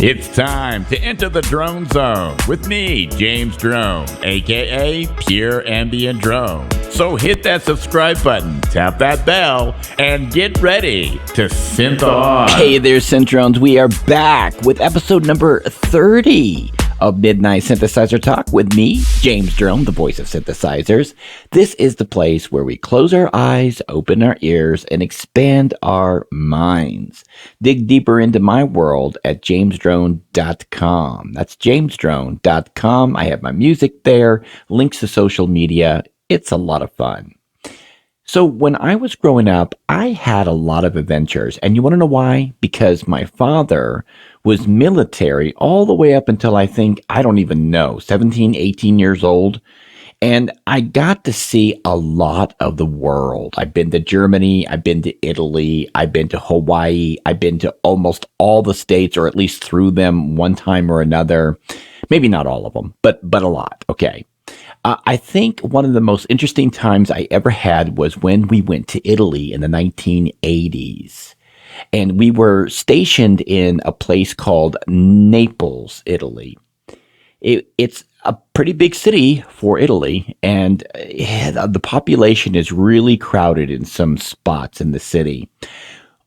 It's time to enter the drone zone with me, James Drone, aka Pure Ambient Drone. So hit that subscribe button, tap that bell, and get ready to synth on. Hey there, Synth Drones. We are back with episode number 30 of Midnight Synthesizer Talk with me, James Drone, the voice of synthesizers. This is the place where we close our eyes, open our ears, and expand our minds. Dig deeper into my world at jamesdrone.com. That's jamesdrone.com. I have my music there, links to social media. It's a lot of fun. So when I was growing up, I had a lot of adventures. And you want to know why? Because my father was military all the way up until I don't even know, 17, 18 years old. And I got to see a lot of the world. I've been to Germany, I've been to Italy, I've been to Hawaii, I've been to almost all the states, or at least through them one time or another. Maybe not all of them, but a lot. Okay. I think one of the most interesting times I ever had was when we went to Italy in the 1980s. And we were stationed in a place called Naples, Italy. It's a pretty big city for Italy, and the population is really crowded in some spots in the city.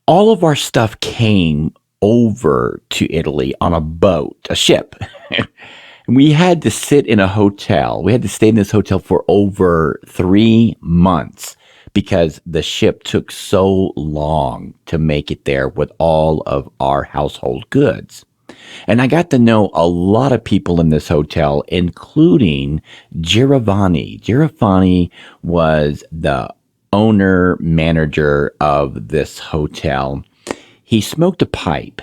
All of our stuff came over to Italy on a boat, a ship. We had to sit in a hotel. We had to stay in this hotel for over 3 months because the ship took so long to make it there with all of our household goods. And I got to know a lot of people in this hotel, including Giovanni. Giovanni was the owner, manager of this hotel. He smoked a pipe,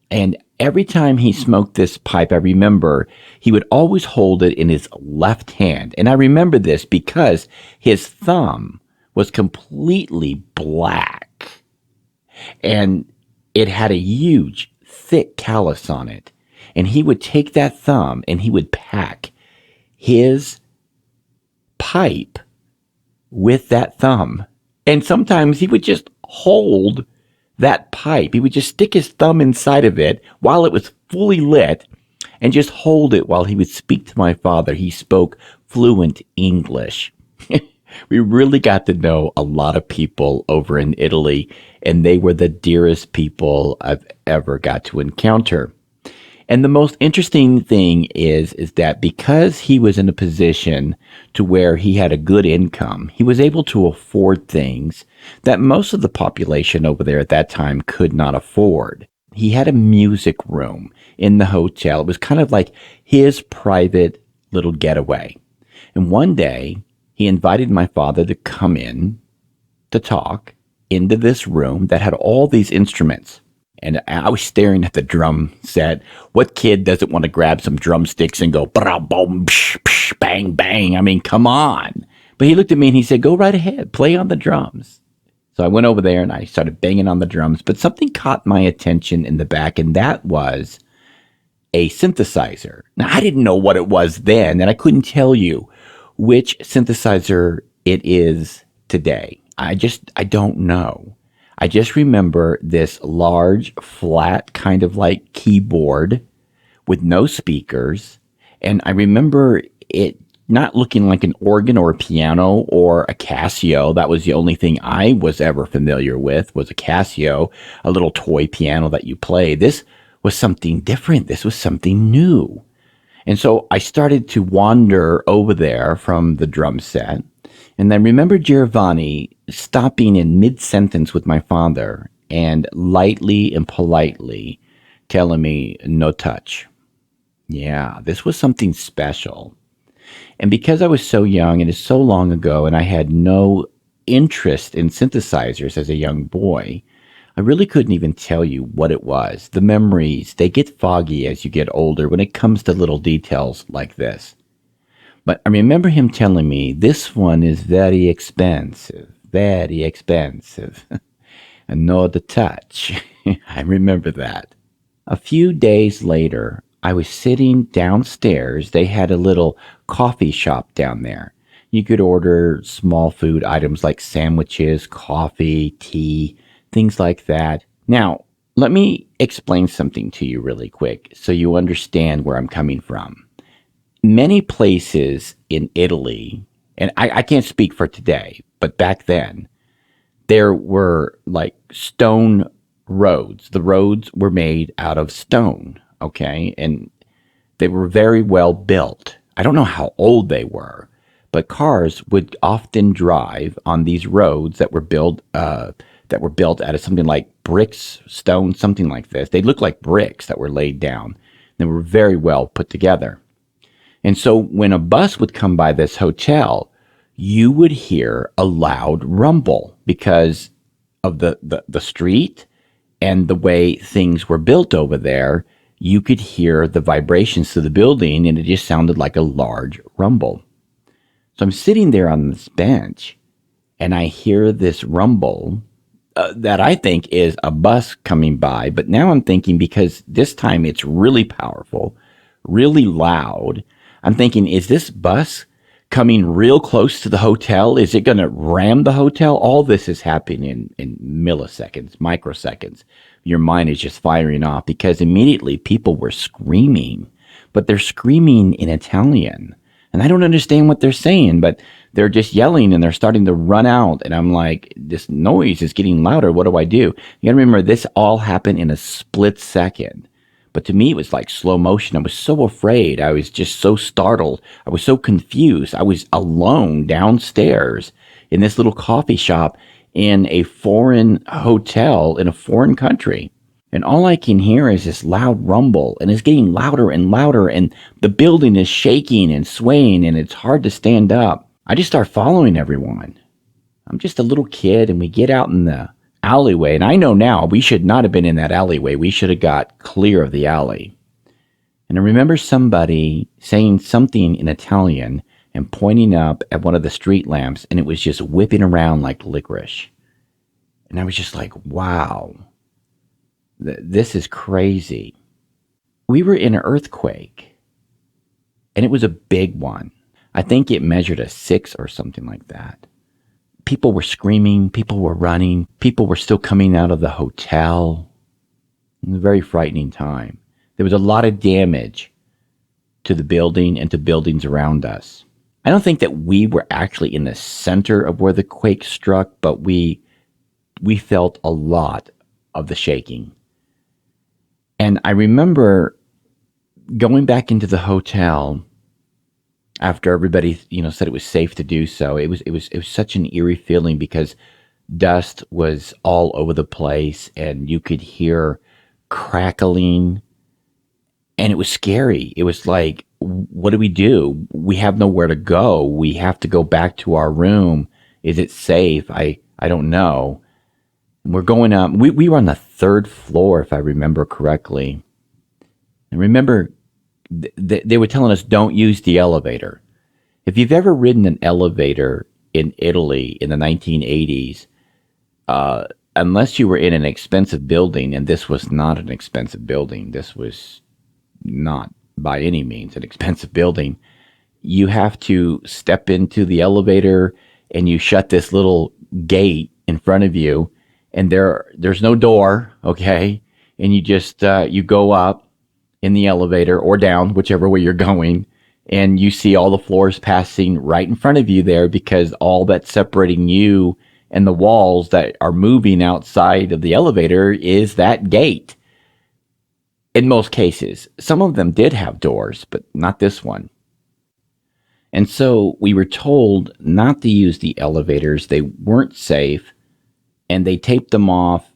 and every time he smoked this pipe, I remember he would always hold it in his left hand. And I remember this because his thumb was completely black. And it had a huge, thick callus on it. And he would take that thumb and he would pack his pipe with that thumb. And sometimes he would just hold that pipe. He would just stick his thumb inside of it while it was fully lit and just hold it while he would speak to my father. He spoke fluent English. We really got to know a lot of people over in Italy, and they were the dearest people I've ever got to encounter. And the most interesting thing is that because he was in a position to where he had a good income, he was able to afford things that most of the population over there at that time could not afford. He had a music room in the hotel. It was kind of like his private little getaway. And one day, he invited my father to come in to talk into this room that had all these instruments. And I was staring at the drum set. What kid doesn't want to grab some drumsticks and go, boom, psh, psh, bang, bang? I mean, come on. But he looked at me and he said, go right ahead, play on the drums. So I went over there and I started banging on the drums. But something caught my attention in the back, and that was a synthesizer. Now, I didn't know what it was then, and I couldn't tell you which synthesizer it is today. I don't know. I just remember this large, flat, kind of like keyboard with no speakers. And I remember it not looking like an organ or a piano or a Casio. That was the only thing I was ever familiar with, was a Casio, a little toy piano that you play. This was something different. This was something new. And so I started to wander over there from the drum set. And I remember Giovanni stopping in mid-sentence with my father and lightly and politely telling me, no touch. Yeah, this was something special. And because I was so young and it's so long ago and I had no interest in synthesizers as a young boy, I really couldn't even tell you what it was. The memories, they get foggy as you get older when it comes to little details like this. But I remember him telling me, this one is very expensive, and no the touch. I remember that. A few days later, I was sitting downstairs. They had a little coffee shop down there. You could order small food items like sandwiches, coffee, tea, things like that. Now, Let me explain something to you really quick so you understand where I'm coming from. Many places in Italy, and I can't speak for today, but back then, there were like stone roads. The roads were made out of stone, okay? And they were very well built. I don't know how old they were, but cars would often drive on these roads that were built out of something like bricks, stone, something like this. They looked like bricks that were laid down. They were very well put together. And so when a bus would come by this hotel, you would hear a loud rumble because of the street and the way things were built over there. You could hear the vibrations to the building, and it just sounded like a large rumble. So I'm sitting there on this bench, and I hear this rumble that I think is a bus coming by. But now I'm thinking, because this time it's really powerful, really loud, I'm thinking, is this bus coming real close to the hotel? Is it going to ram the hotel? All this is happening in milliseconds, microseconds. Your mind is just firing off because immediately people were screaming, but they're screaming in Italian. And I don't understand what they're saying, but they're just yelling and they're starting to run out. And I'm like, this noise is getting louder. What do I do? You got to remember, this all happened in a split second. But to me, it was like slow motion. I was so afraid. I was just so startled. I was so confused. I was alone downstairs in this little coffee shop in a foreign hotel in a foreign country. And all I can hear is this loud rumble, and it's getting louder and louder, and the building is shaking and swaying, and it's hard to stand up. I just start following everyone. I'm just a little kid, and we get out in the alleyway, and I know now we should not have been in that alleyway. We should have got clear of the alley. And I remember somebody saying something in Italian and pointing up at one of the street lamps, and it was just whipping around like licorice. And I was just like, wow. This is crazy. We were in an earthquake, and it was a big one. I think it measured a 6 or something like that. People were screaming, people were running, people were still coming out of the hotel. It was a very frightening time. There was a lot of damage to the building and to buildings around us. I don't think that we were actually in the center of where the quake struck, but we felt a lot of the shaking. And I remember going back into the hotel after everybody, said it was safe to do so. It was such an eerie feeling because dust was all over the place and you could hear crackling, and it was scary. It was like, what do? We have nowhere to go. We have to go back to our room. Is it safe? I don't know. We're going up. We were on the 3rd floor, if I remember correctly. And remember, they were telling us don't use the elevator. If you've ever ridden an elevator in Italy in the 1980s, unless you were in an expensive building, and this was not an expensive building, this was not by any means an expensive building, you have to step into the elevator and you shut this little gate in front of you, and there's no door, okay? And you just, you go up in the elevator or down, whichever way you're going, and you see all the floors passing right in front of you there, because all that's separating you and the walls that are moving outside of the elevator is that gate. In most cases, some of them did have doors, but not this one. And so we were told not to use the elevators. They weren't safe, and they taped them off.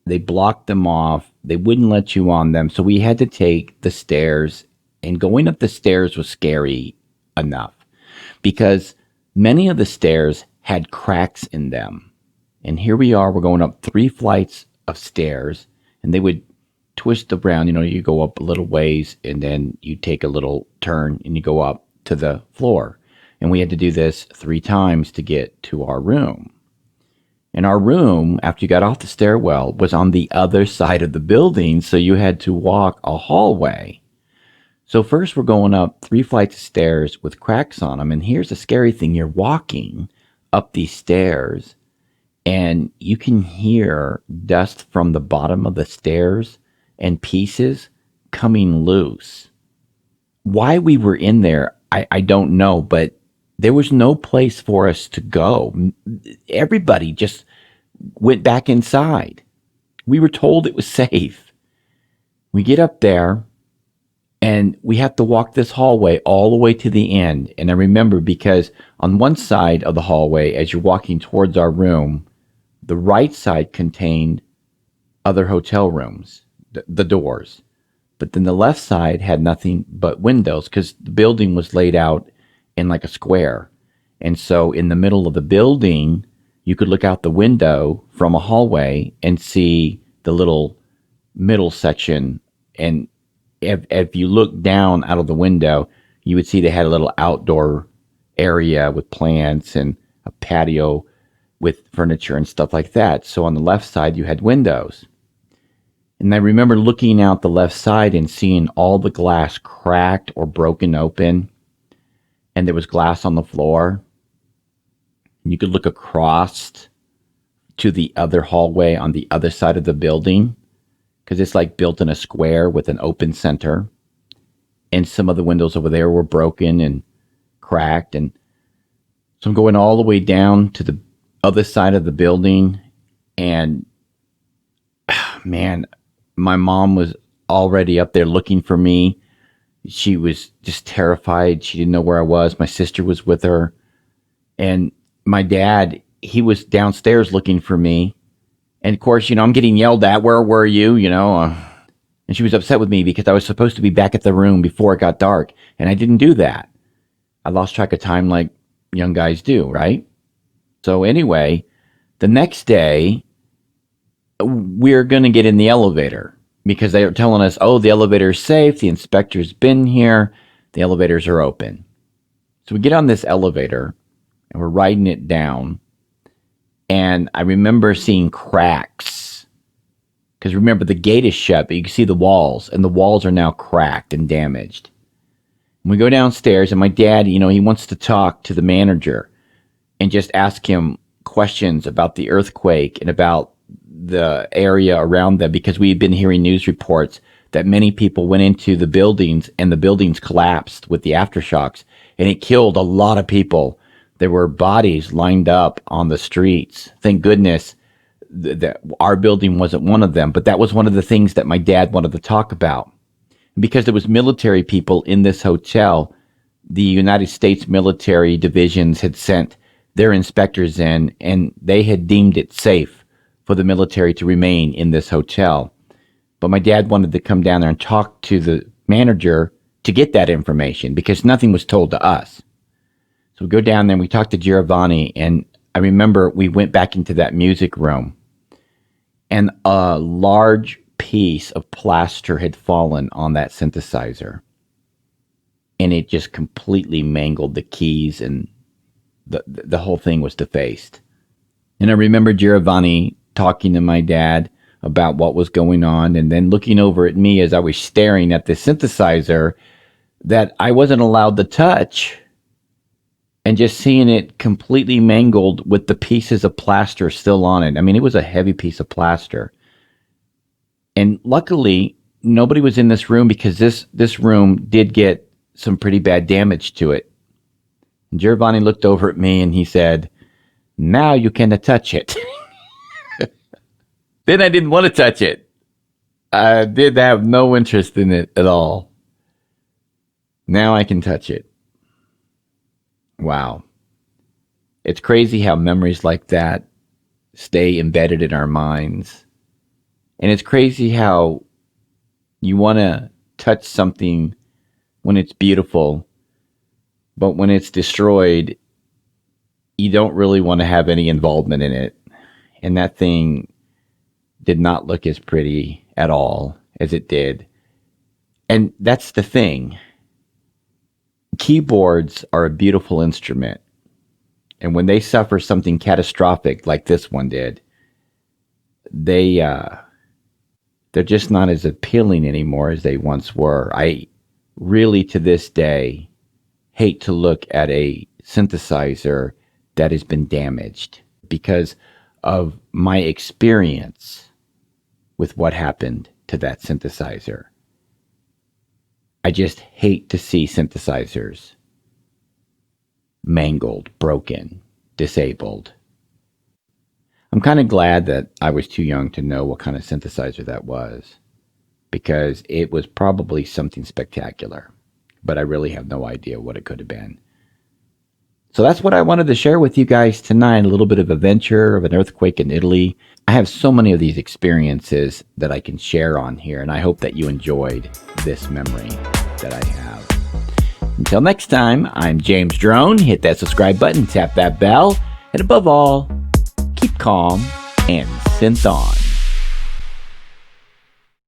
They blocked them off. They wouldn't let you on them. So we had to take the stairs, and going up the stairs was scary enough because many of the stairs had cracks in them. And here we are, we're going up 3 flights of stairs, and they would twist around. You go up a little ways, and then you take a little turn, and you go up to the floor. And we had to do this 3 times to get to our room. And our room, after you got off the stairwell, was on the other side of the building, so you had to walk a hallway. So first we're going up 3 flights of stairs with cracks on them, and here's the scary thing. You're walking up these stairs, and you can hear dust from the bottom of the stairs and pieces coming loose. Why we were in there, I don't know, but there was no place for us to go. Everybody just went back inside. We were told it was safe. We get up there and we have to walk this hallway all the way to the end. And I remember because on one side of the hallway, as you're walking towards our room, the right side contained other hotel rooms, the doors. But then the left side had nothing but windows because the building was laid out in like a square. And so in the middle of the building, you could look out the window from a hallway and see the little middle section. And if you look down out of the window, you would see they had a little outdoor area with plants and a patio with furniture and stuff like that. So on the left side, you had windows. And I remember looking out the left side and seeing all the glass cracked or broken open. And there was glass on the floor. And you could look across to the other hallway on the other side of the building, because it's like built in a square with an open center. And some of the windows over there were broken and cracked. And so I'm going all the way down to the other side of the building. And man, my mom was already up there looking for me. She was just terrified. She didn't know where I was. My sister was with her. And my dad, he was downstairs looking for me. And of course, I'm getting yelled at. Where were you? And she was upset with me because I was supposed to be back at the room before it got dark. And I didn't do that. I lost track of time like young guys do, right? So anyway, the next day, we're going to get in the elevator because they were telling us, oh, the elevator is safe. The inspector's been here. The elevators are open. So we get on this elevator and we're riding it down. And I remember seeing cracks because remember the gate is shut, but you can see the walls and the walls are now cracked and damaged. And we go downstairs and my dad, he wants to talk to the manager and just ask him questions about the earthquake and about the area around them, because we had been hearing news reports that many people went into the buildings and the buildings collapsed with the aftershocks and it killed a lot of people. There were bodies lined up on the streets. Thank goodness that our building wasn't one of them, but that was one of the things that my dad wanted to talk about. Because there was military people in this hotel, the United States military divisions had sent their inspectors in and they had deemed it safe for the military to remain in this hotel. But my dad wanted to come down there and talk to the manager to get that information because nothing was told to us. So we go down there and we talked to Giovanni, and I remember we went back into that music room and a large piece of plaster had fallen on that synthesizer. And it just completely mangled the keys and the whole thing was defaced. And I remember Giovanni talking to my dad about what was going on and then looking over at me as I was staring at the synthesizer that I wasn't allowed to touch and just seeing it completely mangled with the pieces of plaster still on it. I mean, it was a heavy piece of plaster. And luckily, nobody was in this room because this room did get some pretty bad damage to it. And Giovanni looked over at me and he said, "Now you can touch it." Then I didn't want to touch it. I did have no interest in it at all. Now I can touch it. Wow. It's crazy how memories like that stay embedded in our minds. And it's crazy how you want to touch something when it's beautiful, but when it's destroyed, you don't really want to have any involvement in it. And that thing did not look as pretty at all as it did. And that's the thing. Keyboards are a beautiful instrument. And when they suffer something catastrophic like this one did, they're just not as appealing anymore as they once were. I really, to this day, hate to look at a synthesizer that has been damaged because of my experience with what happened to that synthesizer. I just hate to see synthesizers mangled, broken, disabled. I'm kind of glad that I was too young to know what kind of synthesizer that was, because it was probably something spectacular, but I really have no idea what it could have been. So that's what I wanted to share with you guys tonight, a little bit of adventure of an earthquake in Italy. I have so many of these experiences that I can share on here, and I hope that you enjoyed this memory that I have. Until next time, I'm James Drone. Hit that subscribe button, tap that bell, and above all, keep calm and synth on.